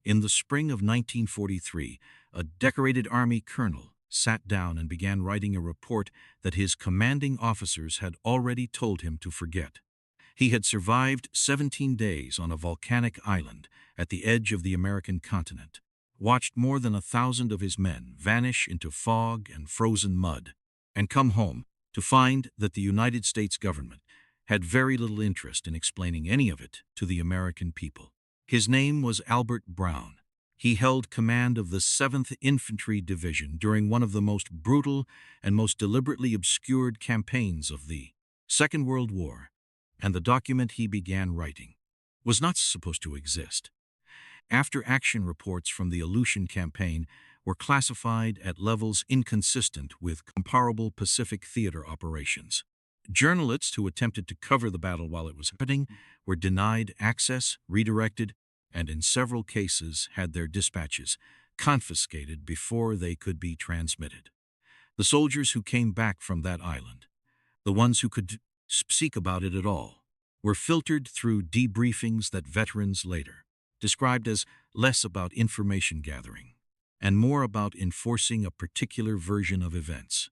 In the spring of 1943, a decorated Army colonel sat down and began writing a report that his commanding officers had already told him to forget. He had survived 17 days on a volcanic island at the edge of the American continent, watched more than 1,000 of his men vanish into fog and frozen mud, and come home to find that the United States government had very little interest in explaining any of it to the American people. His name was Albert Brown. He held command of the 7th Infantry Division during one of the most brutal and most deliberately obscured campaigns of the Second World War, and the document he began writing was not supposed to exist. After-action reports from the Aleutian campaign were classified at levels inconsistent with comparable Pacific theater operations. Journalists who attempted to cover the battle while it was happening were denied access, redirected, and in several cases had their dispatches confiscated before they could be transmitted. The soldiers who came back from that island, the ones who could speak about it at all, were filtered through debriefings that veterans later described as less about information gathering and more about enforcing a particular version of events.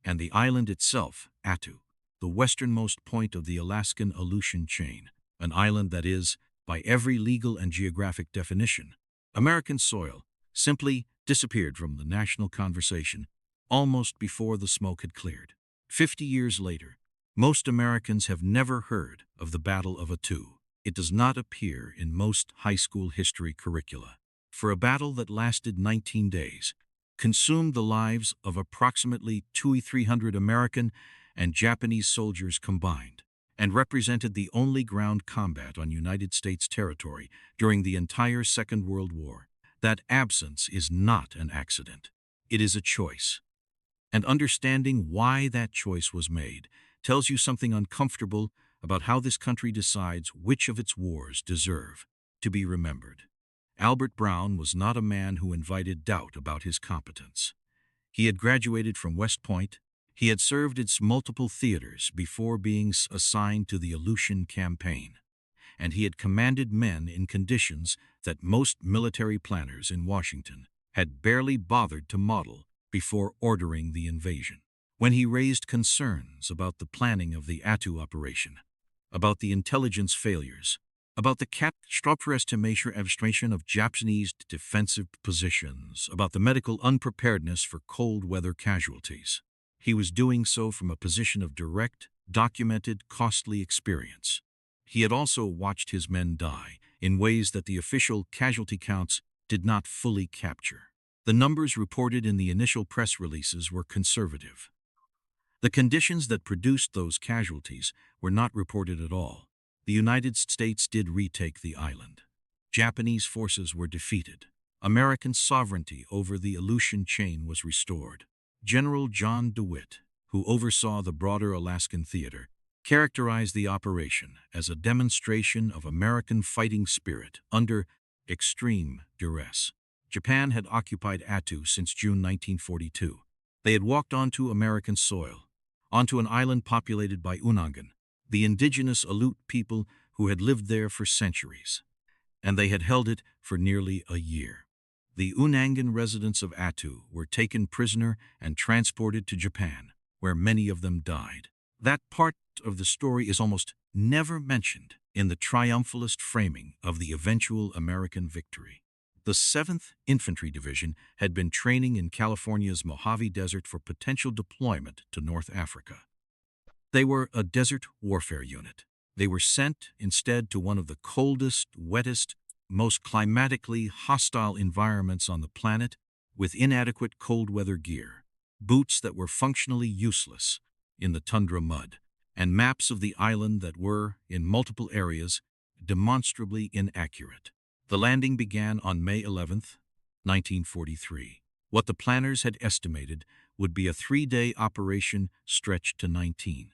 And the island itself, Attu, the westernmost point of the Alaskan Aleutian chain, an island that is, by every legal and geographic definition, American soil, simply disappeared from the national conversation almost before the smoke had cleared. 50 years later, most Americans have never heard of the Battle of Attu. It does not appear in most high school history curricula. For a battle that lasted 19 days, consumed the lives of approximately 2,300 American and Japanese soldiers combined, and represented the only ground combat on United States territory during the entire Second World War, that absence is not an accident. It is a choice. And understanding why that choice was made tells you something uncomfortable about how this country decides which of its wars deserve to be remembered. Albert Brown was not a man who invited doubt about his competence. He had graduated from West Point. He had served its multiple theaters before being assigned to the Aleutian campaign, and he had commanded men in conditions that most military planners in Washington had barely bothered to model before ordering the invasion. When he raised concerns about the planning of the Attu operation, about the intelligence failures, about the catastrophic estimation of Japanese defensive positions, about the medical unpreparedness for cold weather casualties, he was doing so from a position of direct, documented, costly experience. He had also watched his men die in ways that the official casualty counts did not fully capture. The numbers reported in the initial press releases were conservative. The conditions that produced those casualties were not reported at all. The United States did retake the island. Japanese forces were defeated. American sovereignty over the Aleutian chain was restored. General John DeWitt, who oversaw the broader Alaskan theater, characterized the operation as a demonstration of American fighting spirit under extreme duress. Japan had occupied Attu since June 1942. They had walked onto American soil, onto an island populated by Unangan, the indigenous Aleut people who had lived there for centuries, and they had held it for nearly a year. The Unangan residents of Attu were taken prisoner and transported to Japan, where many of them died. That part of the story is almost never mentioned in the triumphalist framing of the eventual American victory. The 7th Infantry Division had been training in California's Mojave Desert for potential deployment to North Africa. They were a desert warfare unit. They were sent instead to one of the coldest, wettest, most climatically hostile environments on the planet, with inadequate cold weather gear, boots that were functionally useless in the tundra mud, and maps of the island that were, in multiple areas, demonstrably inaccurate. The landing began on May 11, 1943. What the planners had estimated would be a 3-day operation stretched to 19.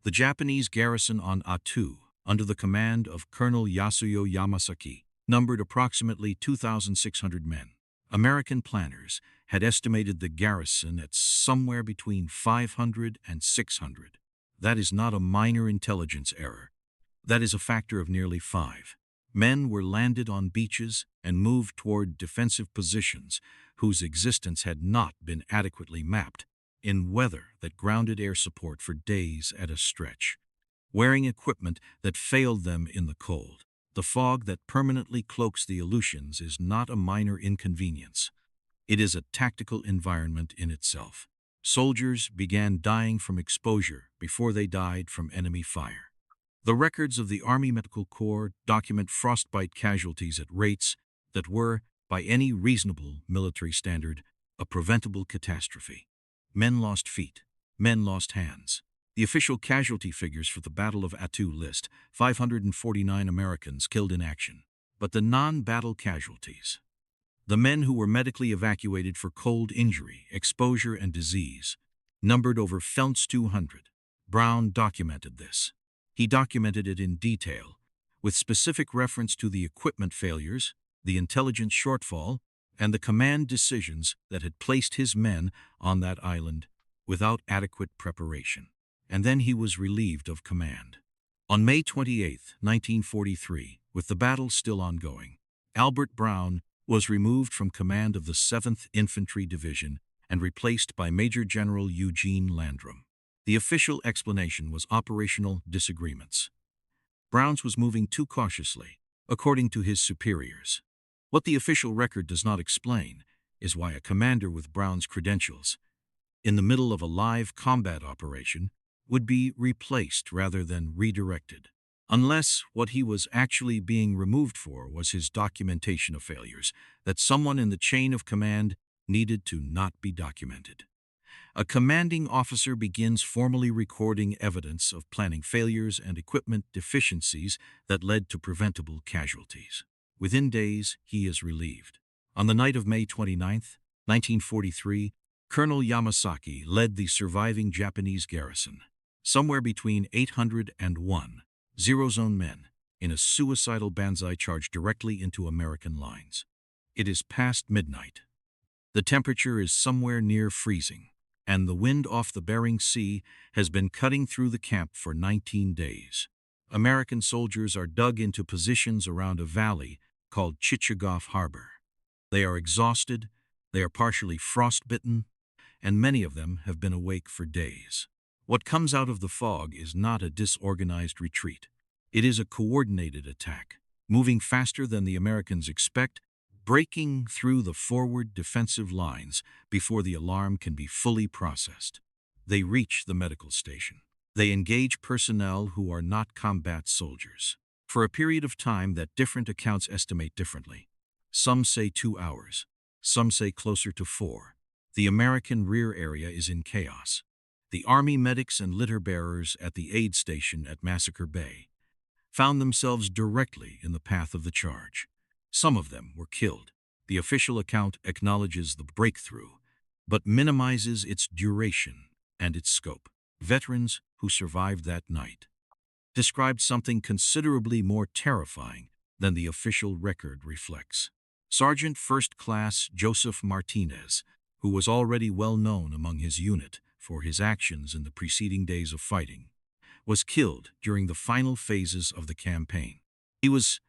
The Japanese garrison on Attu, under the command of Colonel Yasuyo Yamasaki, numbered approximately 2,600 men. American planners had estimated the garrison at somewhere between 500 and 600. That is not a minor intelligence error. That is a factor of nearly 5. Men were landed on beaches and moved toward defensive positions whose existence had not been adequately mapped, in weather that grounded air support for days at a stretch, wearing equipment that failed them in the cold. The fog that permanently cloaks the Aleutians is not a minor inconvenience. It is a tactical environment in itself. Soldiers began dying from exposure before they died from enemy fire. The records of the Army Medical Corps document frostbite casualties at rates that were, by any reasonable military standard, a preventable catastrophe. Men lost feet. Men lost hands. The official casualty figures for the Battle of Attu list 549 Americans killed in action. But the non-battle casualties, the men who were medically evacuated for cold injury, exposure, and disease, numbered over 200. Brown documented this. He documented it in detail, with specific reference to the equipment failures, the intelligence shortfall, and the command decisions that had placed his men on that island without adequate preparation. And then he was relieved of command. On May 28, 1943, with the battle still ongoing, Albert Brown was removed from command of the 7th Infantry Division and replaced by Major General Eugene Landrum. The official explanation was operational disagreements. Brown's was moving too cautiously, according to his superiors. What the official record does not explain is why a commander with Brown's credentials, in the middle of a live combat operation, would be replaced rather than redirected, unless what he was actually being removed for was his documentation of failures that someone in the chain of command needed to not be documented. A commanding officer begins formally recording evidence of planning failures and equipment deficiencies that led to preventable casualties. Within days, he is relieved. On the night of May 29, 1943, Colonel Yamasaki led the surviving Japanese garrison, somewhere between 800 and 1,000 men, in a suicidal banzai charge directly into American lines. It is past midnight. The temperature is somewhere near freezing, and the wind off the Bering Sea has been cutting through the camp for 19 days. American soldiers are dug into positions around a valley called Chichagof Harbor. They are exhausted, they are partially frostbitten, and many of them have been awake for days. What comes out of the fog is not a disorganized retreat. It is a coordinated attack, moving faster than the Americans expect, breaking through the forward defensive lines before the alarm can be fully processed. They reach the medical station. They engage personnel who are not combat soldiers. For a period of time that different accounts estimate differently. Some say 2 hours. Some say closer to 4. The American rear area is in chaos. The Army medics and litter bearers at the aid station at Massacre Bay found themselves directly in the path of the charge. Some of them were killed. The official account acknowledges the breakthrough, but minimizes its duration and its scope. Veterans who survived that night described something considerably more terrifying than the official record reflects. Sergeant First Class Joseph Martinez, who was already well known among his unit for his actions in the preceding days of fighting, was killed during the final phases of the campaign. He was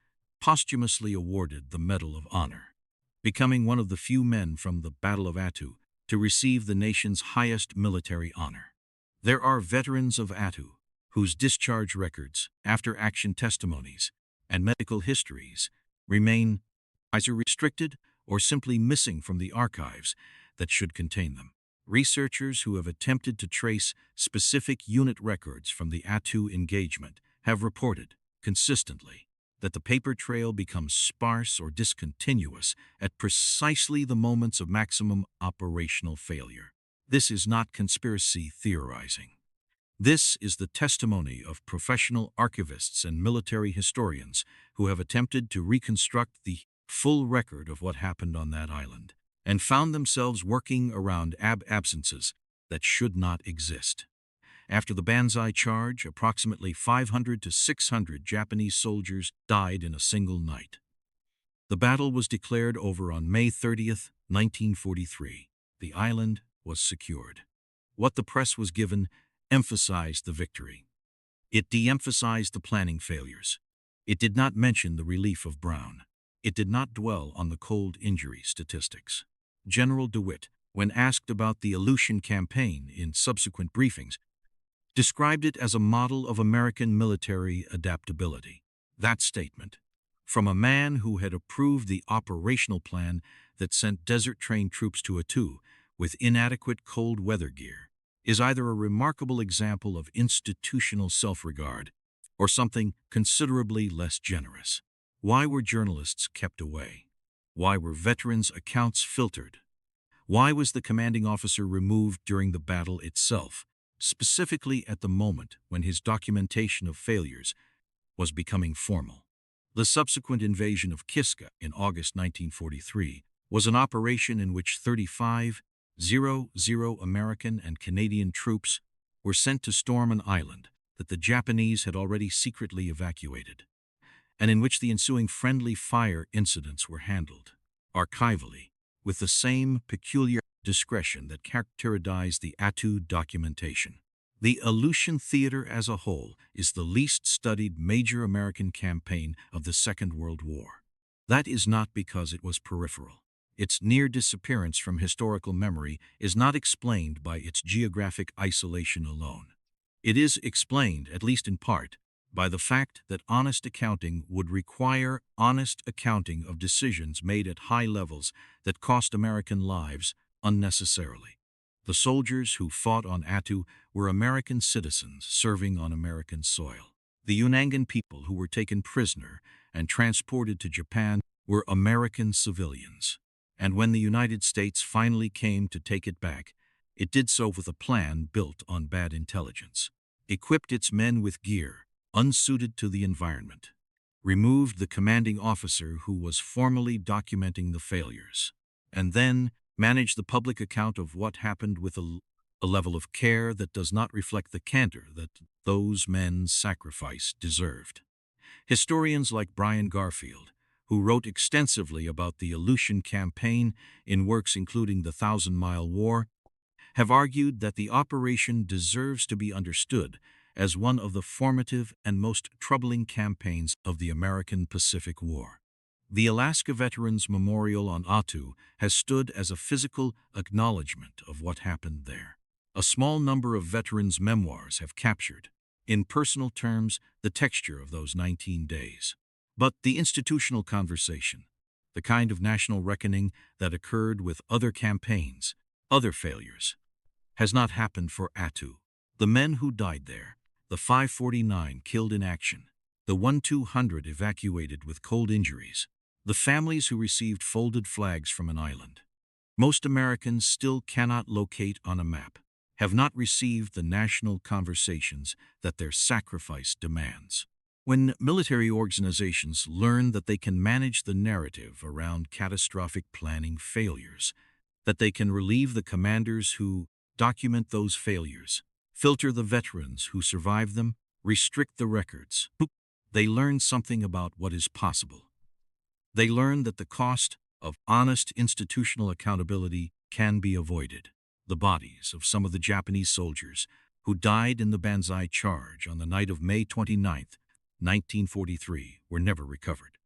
posthumously awarded the Medal of Honor, becoming one of the few men from the Battle of Attu to receive the nation's highest military honor. There are veterans of Attu whose discharge records, after-action testimonies, and medical histories remain either restricted or simply missing from the archives that should contain them. Researchers who have attempted to trace specific unit records from the Attu engagement have reported, consistently, that the paper trail becomes sparse or discontinuous at precisely the moments of maximum operational failure. This is not conspiracy theorizing. This is the testimony of professional archivists and military historians who have attempted to reconstruct the full record of what happened on that island, and found themselves working around absences that should not exist. After the Banzai charge, approximately 500 to 600 Japanese soldiers died in a single night. The battle was declared over on May 30th, 1943. The island was secured. What the press was given emphasized the victory. It de-emphasized the planning failures. It did not mention the relief of Brown. It did not dwell on the cold injury statistics. General DeWitt, when asked about the Aleutian campaign in subsequent briefings, described it as a model of American military adaptability. That statement, from a man who had approved the operational plan that sent desert-trained troops to Attu with inadequate cold weather gear, is either a remarkable example of institutional self-regard or something considerably less generous. Why were journalists kept away? Why were veterans' accounts filtered? Why was the commanding officer removed during the battle itself, specifically at the moment when his documentation of failures was becoming formal? The subsequent invasion of Kiska in August 1943 was an operation in which 35,000 American and Canadian troops were sent to storm an island that the Japanese had already secretly evacuated, and in which the ensuing friendly fire incidents were handled, archivally, with the same peculiar discretion that characterized the Attu documentation. The Aleutian Theater as a whole is the least studied major American campaign of the Second World War. That is not because it was peripheral. Its near disappearance from historical memory is not explained by its geographic isolation alone. It is explained, at least in part, by the fact that honest accounting would require honest accounting of decisions made at high levels that cost American lives unnecessarily. The soldiers who fought on Attu were American citizens serving on American soil. The Unangan people who were taken prisoner and transported to Japan were American civilians. And when the United States finally came to take it back, it did so with a plan built on bad intelligence, equipped its men with gear unsuited to the environment, removed the commanding officer who was formally documenting the failures, and then managed the public account of what happened with a level of care that does not reflect the candor that those men's sacrifice deserved. Historians like Brian Garfield, who wrote extensively about the Aleutian campaign in works including The 1,000-Mile War, have argued that the operation deserves to be understood as one of the formative and most troubling campaigns of the American Pacific War. The Alaska Veterans Memorial on Attu has stood as a physical acknowledgement of what happened there. A small number of veterans' memoirs have captured, in personal terms, the texture of those 19 days. But the institutional conversation, the kind of national reckoning that occurred with other campaigns, other failures, has not happened for Attu. The men who died there, the 549 killed in action, the 1,200 evacuated with cold injuries, the families who received folded flags from an island, most Americans still cannot locate on a map, have not received the national conversations that their sacrifice demands. When military organizations learn that they can manage the narrative around catastrophic planning failures, that they can relieve the commanders who document those failures, filter the veterans who survived them, restrict the records, they learn something about what is possible. They learn that the cost of honest institutional accountability can be avoided. The bodies of some of the Japanese soldiers who died in the Banzai Charge on the night of May 29, 1943, were never recovered.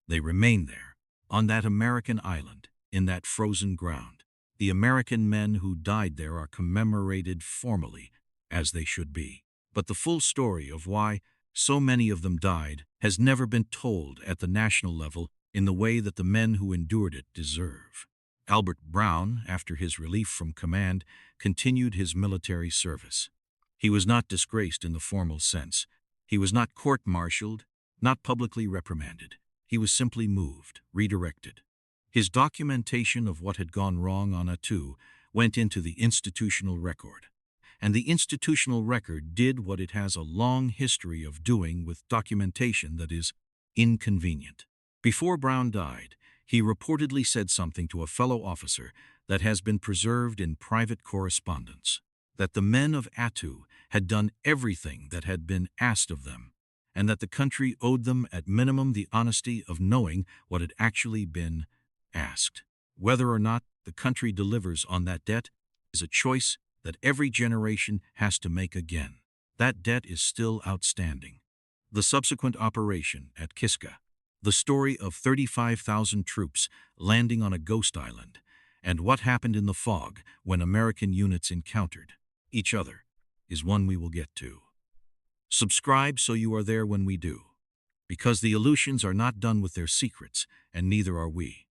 They remain there, on that American island, in that frozen ground. The American men who died there are commemorated formally, as they should be. But the full story of why so many of them died has never been told at the national level in the way that the men who endured it deserve. Albert Brown, after his relief from command, continued his military service. He was not disgraced in the formal sense. He was not court-martialed, not publicly reprimanded. He was simply moved, redirected. His documentation of what had gone wrong on Attu went into the institutional record. And the institutional record did what it has a long history of doing with documentation that is inconvenient. Before Brown died, he reportedly said something to a fellow officer that has been preserved in private correspondence, that the men of Attu had done everything that had been asked of them, and that the country owed them at minimum the honesty of knowing what had actually been asked. Whether or not the country delivers on that debt is a choice that every generation has to make again. That debt is still outstanding. The subsequent operation at Kiska, the story of 35,000 troops landing on a ghost island, and what happened in the fog when American units encountered each other, is one we will get to. Subscribe so you are there when we do, because the Aleutians are not done with their secrets, and neither are we.